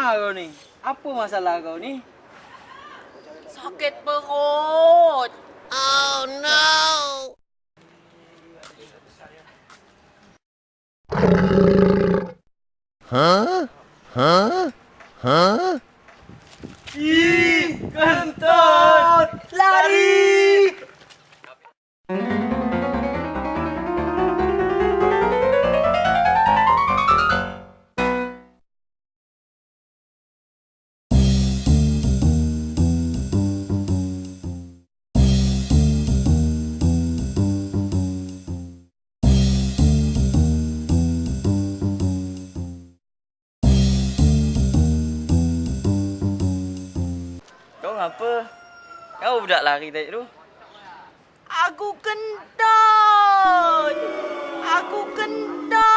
Kenapa kau ni? Apa masalah kau ni? Sakit perut. Oh no. Hah? Hah? Hah? Ih, kentut! Lari! Kau ngapa? Kau budak lari tadi tu. Aku kentut. Aku kentut.